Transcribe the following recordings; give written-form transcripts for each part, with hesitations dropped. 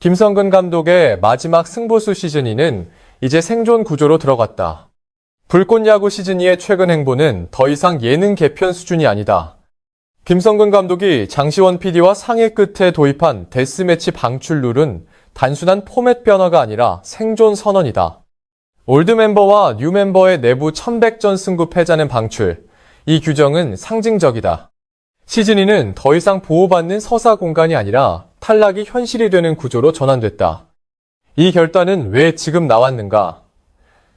김성근 감독의 마지막 승부수 시즌2는 이제 생존 구조로 들어갔다. 불꽃야구 시즌2의 최근 행보는 더 이상 예능 개편 수준이 아니다. 김성근 감독이 장시원 PD와 상의 끝에 도입한 데스매치 방출 룰은 단순한 포맷 변화가 아니라 생존 선언이다. 올드 멤버와 뉴 멤버의 내부 1100전 승부 패자는 방출. 이 규정은 상징적이다. 시즌2는 더 이상 보호받는 서사 공간이 아니라 탈락이 현실이 되는 구조로 전환됐다. 이 결단은 왜 지금 나왔는가?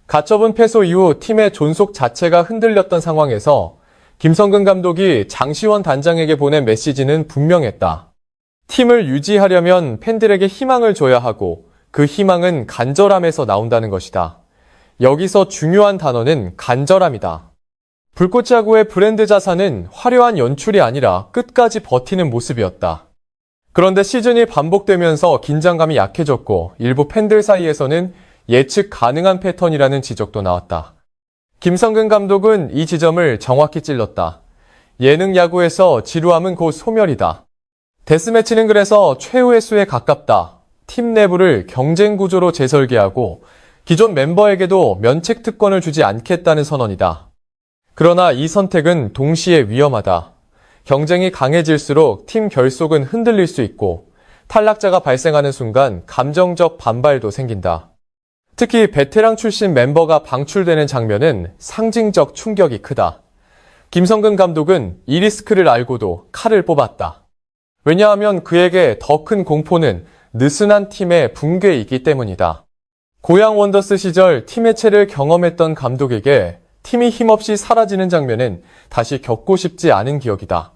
가처분 패소 이후 팀의 존속 자체가 흔들렸던 상황에서 김성근 감독이 장시원 단장에게 보낸 메시지는 분명했다. 팀을 유지하려면 팬들에게 희망을 줘야 하고 그 희망은 간절함에서 나온다는 것이다. 여기서 중요한 단어는 간절함이다. 불꽃야구의 브랜드 자산은 화려한 연출이 아니라 끝까지 버티는 모습이었다. 그런데 시즌이 반복되면서 긴장감이 약해졌고 일부 팬들 사이에서는 예측 가능한 패턴이라는 지적도 나왔다. 김성근 감독은 이 지점을 정확히 찔렀다. 예능 야구에서 지루함은 곧 소멸이다. 데스매치는 그래서 최후의 수에 가깝다. 팀 내부를 경쟁 구조로 재설계하고 기존 멤버에게도 면책 특권을 주지 않겠다는 선언이다. 그러나 이 선택은 동시에 위험하다. 경쟁이 강해질수록 팀 결속은 흔들릴 수 있고 탈락자가 발생하는 순간 감정적 반발도 생긴다. 특히 베테랑 출신 멤버가 방출되는 장면은 상징적 충격이 크다. 김성근 감독은 이 리스크를 알고도 칼을 뽑았다. 왜냐하면 그에게 더 큰 공포는 느슨한 팀의 붕괴이기 때문이다. 고양 원더스 시절 팀 해체를 경험했던 감독에게 팀이 힘없이 사라지는 장면은 다시 겪고 싶지 않은 기억이다.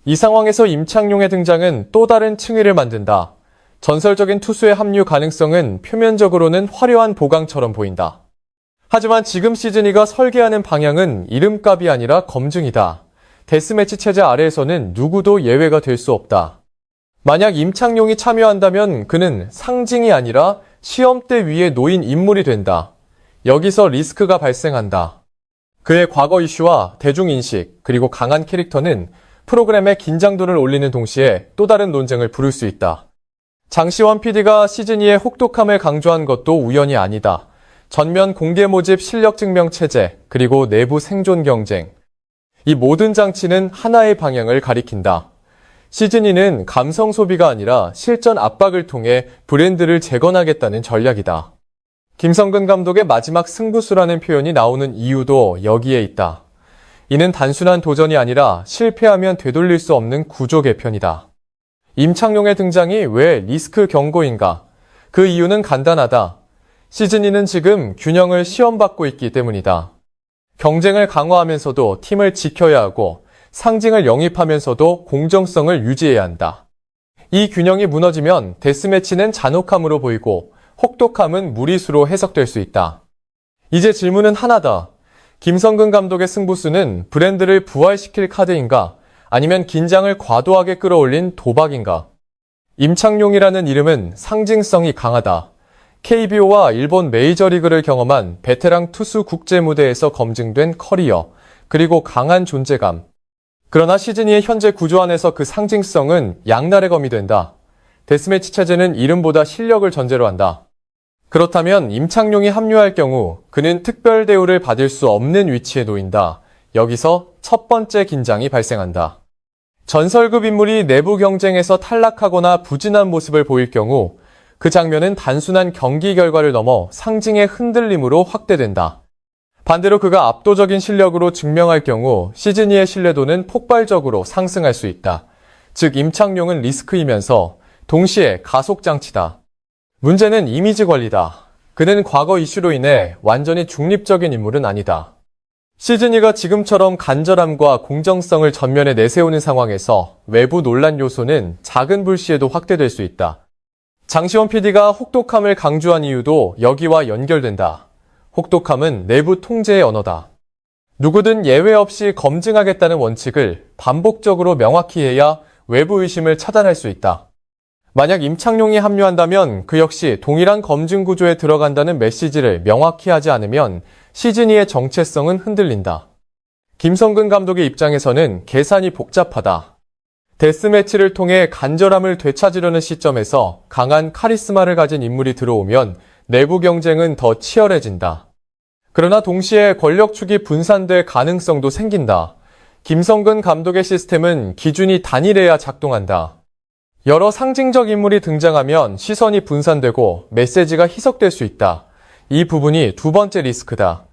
이 상황에서 임창용의 등장은 또 다른 층위를 만든다. 전설적인 투수의 합류 가능성은 표면적으로는 화려한 보강처럼 보인다. 하지만 지금 시즌2가 설계하는 방향은 이름값이 아니라 검증이다. 데스매치 체제 아래에서는 누구도 예외가 될 수 없다. 만약 임창용이 참여한다면 그는 상징이 아니라 시험대 위에 놓인 인물이 된다. 여기서 리스크가 발생한다. 그의 과거 이슈와 대중인식 그리고 강한 캐릭터는 프로그램의 긴장도를 올리는 동시에 또 다른 논쟁을 부를 수 있다. 장시원 PD가 시즌2의 혹독함을 강조한 것도 우연이 아니다. 전면 공개 모집 실력 증명 체제, 그리고 내부 생존 경쟁. 이 모든 장치는 하나의 방향을 가리킨다. 시즌2는 감성 소비가 아니라 실전 압박을 통해 브랜드를 재건하겠다는 전략이다. 김성근 감독의 마지막 승부수라는 표현이 나오는 이유도 여기에 있다. 이는 단순한 도전이 아니라 실패하면 되돌릴 수 없는 구조 개편이다. 임창용의 등장이 왜 리스크 경고인가? 그 이유는 간단하다. 시즌2는 지금 균형을 시험받고 있기 때문이다. 경쟁을 강화하면서도 팀을 지켜야 하고 상징을 영입하면서도 공정성을 유지해야 한다. 이 균형이 무너지면 데스매치는 잔혹함으로 보이고 혹독함은 무리수로 해석될 수 있다. 이제 질문은 하나다. 김성근 감독의 승부수는 브랜드를 부활시킬 카드인가? 아니면 긴장을 과도하게 끌어올린 도박인가? 임창용이라는 이름은 상징성이 강하다. KBO와 일본 메이저리그를 경험한 베테랑 투수 국제 무대에서 검증된 커리어, 그리고 강한 존재감. 그러나 시즌2의 현재 구조 안에서 그 상징성은 양날의 검이 된다. 데스매치 체제는 이름보다 실력을 전제로 한다. 그렇다면 임창용이 합류할 경우 그는 특별 대우를 받을 수 없는 위치에 놓인다. 여기서 첫 번째 긴장이 발생한다. 전설급 인물이 내부 경쟁에서 탈락하거나 부진한 모습을 보일 경우 그 장면은 단순한 경기 결과를 넘어 상징의 흔들림으로 확대된다. 반대로 그가 압도적인 실력으로 증명할 경우 시즌2의 신뢰도는 폭발적으로 상승할 수 있다. 즉 임창용은 리스크이면서 동시에 가속장치다. 문제는 이미지 관리다. 그는 과거 이슈로 인해 완전히 중립적인 인물은 아니다. 시즌2가 지금처럼 간절함과 공정성을 전면에 내세우는 상황에서 외부 논란 요소는 작은 불씨에도 확대될 수 있다. 장시원 PD가 혹독함을 강조한 이유도 여기와 연결된다. 혹독함은 내부 통제의 언어다. 누구든 예외 없이 검증하겠다는 원칙을 반복적으로 명확히 해야 외부 의심을 차단할 수 있다. 만약 임창용이 합류한다면 그 역시 동일한 검증 구조에 들어간다는 메시지를 명확히 하지 않으면 시즌2의 정체성은 흔들린다. 김성근 감독의 입장에서는 계산이 복잡하다. 데스매치를 통해 간절함을 되찾으려는 시점에서 강한 카리스마를 가진 인물이 들어오면 내부 경쟁은 더 치열해진다. 그러나 동시에 권력축이 분산될 가능성도 생긴다. 김성근 감독의 시스템은 기준이 단일해야 작동한다. 여러 상징적 인물이 등장하면 시선이 분산되고 메시지가 희석될 수 있다. 이 부분이 두 번째 리스크다.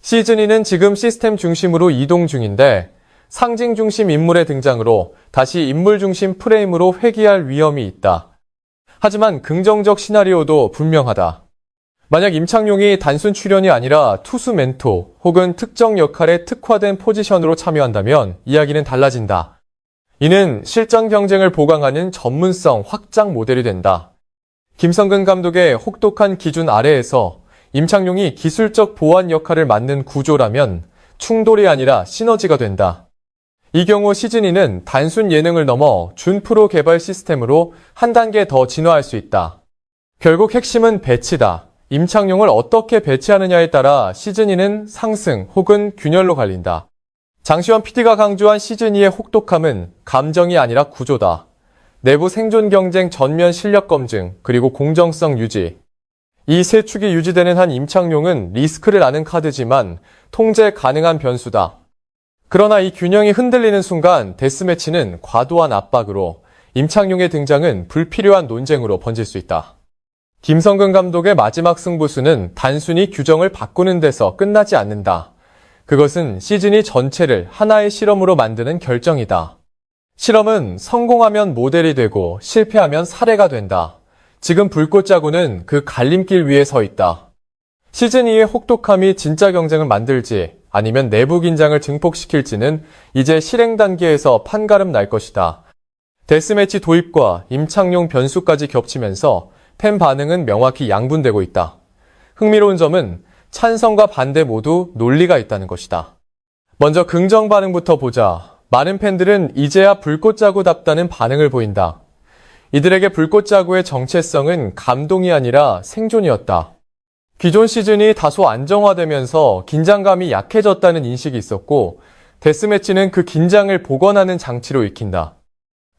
시즌2는 지금 시스템 중심으로 이동 중인데 상징 중심 인물의 등장으로 다시 인물 중심 프레임으로 회귀할 위험이 있다. 하지만 긍정적 시나리오도 분명하다. 만약 임창용이 단순 출연이 아니라 투수 멘토 혹은 특정 역할에 특화된 포지션으로 참여한다면 이야기는 달라진다. 이는 실전 경쟁을 보강하는 전문성 확장 모델이 된다. 김성근 감독의 혹독한 기준 아래에서 임창용이 기술적 보완 역할을 맡는 구조라면 충돌이 아니라 시너지가 된다. 이 경우 시즌2는 단순 예능을 넘어 준프로 개발 시스템으로 한 단계 더 진화할 수 있다. 결국 핵심은 배치다. 임창용을 어떻게 배치하느냐에 따라 시즌2는 상승 혹은 균열로 갈린다. 장시원 PD가 강조한 시즌2의 혹독함은 감정이 아니라 구조다. 내부 생존 경쟁 전면 실력 검증, 그리고 공정성 유지. 이 세 축이 유지되는 한 임창용은 리스크를 아는 카드지만 통제 가능한 변수다. 그러나 이 균형이 흔들리는 순간 데스매치는 과도한 압박으로, 임창용의 등장은 불필요한 논쟁으로 번질 수 있다. 김성근 감독의 마지막 승부수는 단순히 규정을 바꾸는 데서 끝나지 않는다. 그것은 시즌2 전체를 하나의 실험으로 만드는 결정이다. 실험은 성공하면 모델이 되고 실패하면 사례가 된다. 지금 불꽃자구는 그 갈림길 위에 서 있다. 시즌2의 혹독함이 진짜 경쟁을 만들지 아니면 내부 긴장을 증폭시킬지는 이제 실행 단계에서 판가름 날 것이다. 데스매치 도입과 임창용 변수까지 겹치면서 팬 반응은 명확히 양분되고 있다. 흥미로운 점은 찬성과 반대 모두 논리가 있다는 것이다. 먼저 긍정 반응부터 보자. 많은 팬들은 이제야 불꽃자구답다는 반응을 보인다. 이들에게 불꽃자구의 정체성은 감동이 아니라 생존이었다. 기존 시즌이 다소 안정화되면서 긴장감이 약해졌다는 인식이 있었고, 데스매치는 그 긴장을 복원하는 장치로 익힌다.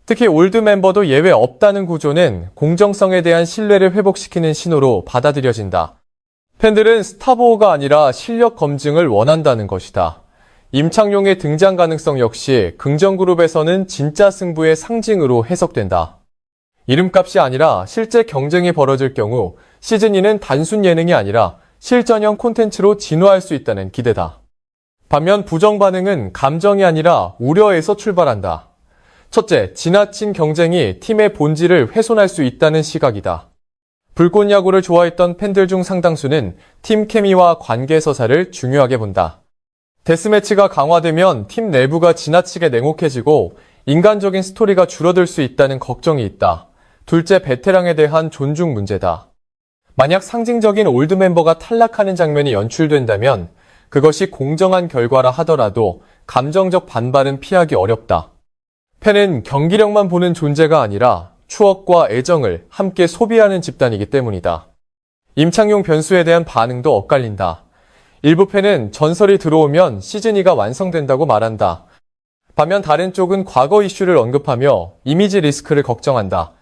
특히 올드 멤버도 예외 없다는 구조는 공정성에 대한 신뢰를 회복시키는 신호로 받아들여진다. 팬들은 스타보호가 아니라 실력 검증을 원한다는 것이다. 임창용의 등장 가능성 역시 긍정그룹에서는 진짜 승부의 상징으로 해석된다. 이름값이 아니라 실제 경쟁이 벌어질 경우 시즌2는 단순 예능이 아니라 실전형 콘텐츠로 진화할 수 있다는 기대다. 반면 부정 반응은 감정이 아니라 우려에서 출발한다. 첫째, 지나친 경쟁이 팀의 본질을 훼손할 수 있다는 시각이다. 불꽃야구를 좋아했던 팬들 중 상당수는 팀 케미와 관계 서사를 중요하게 본다. 데스매치가 강화되면 팀 내부가 지나치게 냉혹해지고 인간적인 스토리가 줄어들 수 있다는 걱정이 있다. 둘째, 베테랑에 대한 존중 문제다. 만약 상징적인 올드 멤버가 탈락하는 장면이 연출된다면 그것이 공정한 결과라 하더라도 감정적 반발은 피하기 어렵다. 팬은 경기력만 보는 존재가 아니라 추억과 애정을 함께 소비하는 집단이기 때문이다. 임창용 변수에 대한 반응도 엇갈린다. 일부 팬은 전설이 들어오면 시즌2가 완성된다고 말한다. 반면 다른 쪽은 과거 이슈를 언급하며 이미지 리스크를 걱정한다.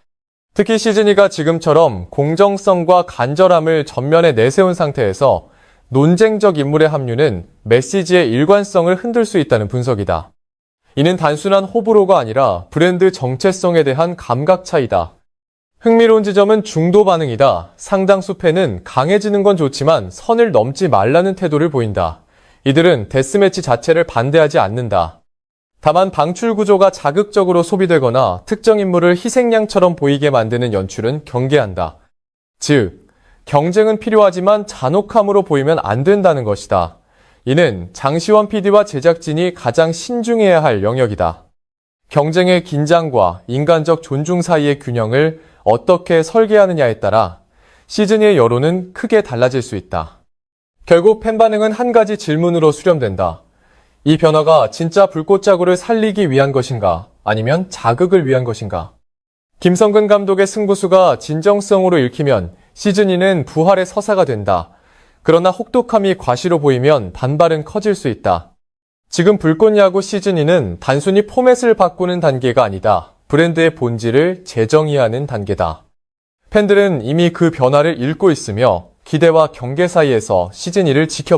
특히 시즌2가 지금처럼 공정성과 간절함을 전면에 내세운 상태에서 논쟁적 인물의 합류는 메시지의 일관성을 흔들 수 있다는 분석이다. 이는 단순한 호불호가 아니라 브랜드 정체성에 대한 감각 차이다. 흥미로운 지점은 중도 반응이다. 상당수 팬은 강해지는 건 좋지만 선을 넘지 말라는 태도를 보인다. 이들은 데스매치 자체를 반대하지 않는다. 다만 방출 구조가 자극적으로 소비되거나 특정 인물을 희생양처럼 보이게 만드는 연출은 경계한다. 즉, 경쟁은 필요하지만 잔혹함으로 보이면 안 된다는 것이다. 이는 장시원 PD와 제작진이 가장 신중해야 할 영역이다. 경쟁의 긴장과 인간적 존중 사이의 균형을 어떻게 설계하느냐에 따라 시즌2의 여론은 크게 달라질 수 있다. 결국 팬 반응은 한 가지 질문으로 수렴된다. 이 변화가 진짜 불꽃자구를 살리기 위한 것인가? 아니면 자극을 위한 것인가? 김성근 감독의 승부수가 진정성으로 읽히면 시즌2는 부활의 서사가 된다. 그러나 혹독함이 과시로 보이면 반발은 커질 수 있다. 지금 불꽃야구 시즌2는 단순히 포맷을 바꾸는 단계가 아니다. 브랜드의 본질을 재정의하는 단계다. 팬들은 이미 그 변화를 읽고 있으며 기대와 경계 사이에서 시즌2를 지켜보고